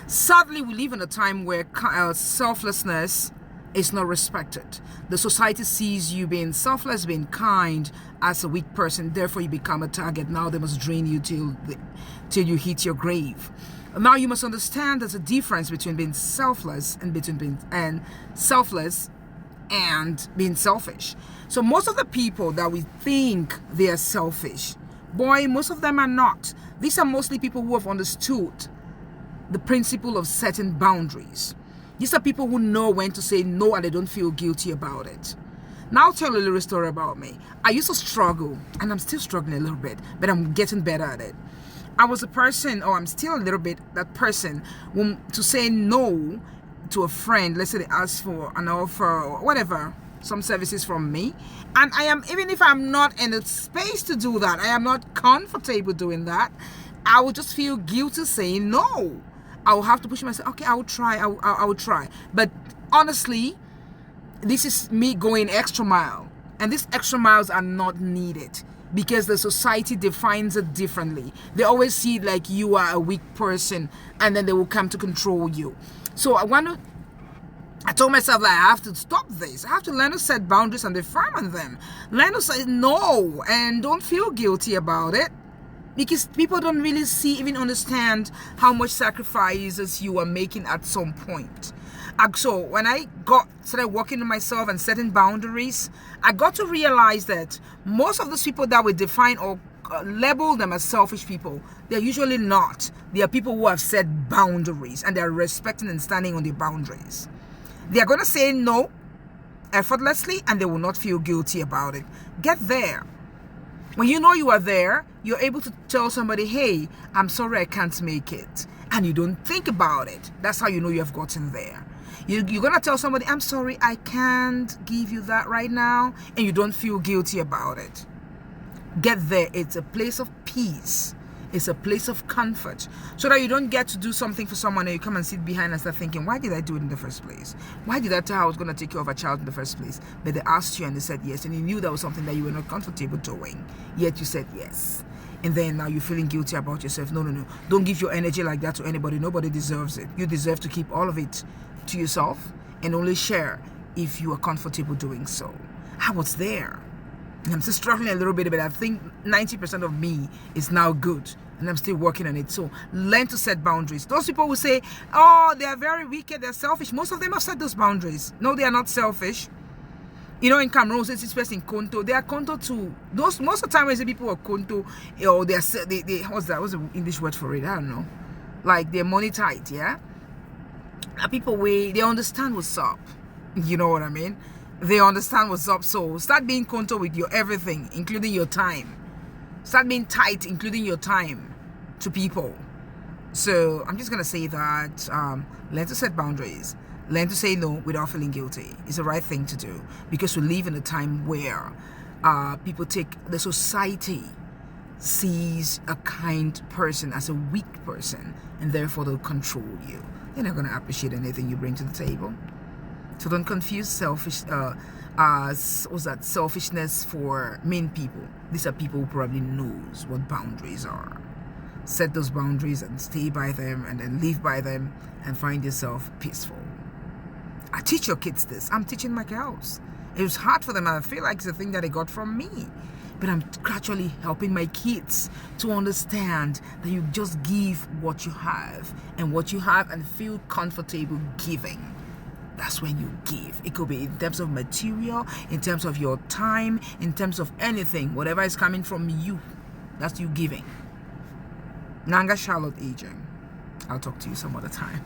Sadly, we live in a time where selflessness is not respected. The society sees you being selfless, being kind, as a weak person. Therefore, you become a target. Now they must drain you till you hit your grave. Now you must understand there's a difference between being selfless and selfless and being selfish. So most of the people that we think they are selfish, boy, most of them are not. These are mostly people who have understood the principle of setting boundaries. These are people who know when to say no and they don't feel guilty about it. Now I'll tell a little story about me. I used to struggle, and I'm still struggling a little bit, but I'm getting better at it. I was a person, or I'm still a little bit that person, to say no to a friend. Let's say they ask for an offer or whatever, some services from me, and I am, even if I'm not in a space to do that, I am not comfortable doing that, I will just feel guilty saying no. I will have to push myself. Okay, I will try. I will try. But honestly, this is me going extra mile, and these extra miles are not needed because the society defines it differently. They always see it like you are a weak person, and then they will come to control you. So I told myself that I have to stop this. I have to learn to set boundaries and be firm on them. Learn to say no and don't feel guilty about it. Because people don't really even understand how much sacrifices you are making at some point. So when I started working on myself and setting boundaries, I got to realize that most of those people that we define or label them as selfish people, they're usually not. They are people who have set boundaries and they're respecting and standing on their boundaries. They're going to say no effortlessly and they will not feel guilty about it. Get there. When you know you are there, you're able to tell somebody, hey, I'm sorry I can't make it. And you don't think about it. That's how you know you have gotten there. You're going to tell somebody, I'm sorry, I can't give you that right now. And you don't feel guilty about it. Get there. It's a place of peace. It's a place of comfort. So that you don't get to do something for someone and you come and sit behind and start thinking, why did I do it in the first place? Why did I tell her I was going to take care of a child in the first place? But they asked you and they said yes. And you knew that was something that you were not comfortable doing. Yet you said yes. And then now you're feeling guilty about yourself. No. Don't give your energy like that to anybody. Nobody deserves it. You deserve to keep all of it to yourself and only share if you are comfortable doing so. I was there. I'm still struggling a little bit, but I think 90% of me is now good. And I'm still working on it. So learn to set boundaries. Those people who say, oh, they are very wicked, they're selfish. Most of them have set those boundaries. No, they are not selfish. You know, in Cameroon, this person Konto, they are Konto too. Most of the time when I say people are Konto, or they what's that? What's the English word for it? I don't know. Like they're money tight, yeah? People they understand what's up. You know what I mean? They understand what's up. So start being Konto with your everything, including your time. Start being tight, including your time to people. So I'm just going to say that learn to set boundaries. Learn to say no without feeling guilty. It's the right thing to do. Because we live in a time where the society sees a kind person as a weak person. And therefore they'll control you. They're not going to appreciate anything you bring to the table. So don't confuse selfishness for mean people. These are people who probably knows what boundaries are. Set those boundaries and stay by them and then live by them and find yourself peaceful. I teach your kids this. I'm teaching my girls. It was hard for them and I feel like it's a thing that they got from me. But I'm gradually helping my kids to understand that you just give what you have and feel comfortable giving. That's when you give. It could be in terms of material, in terms of your time, in terms of anything. Whatever is coming from you, that's you giving. Nanga Charlotte aging. I'll talk to you some other time.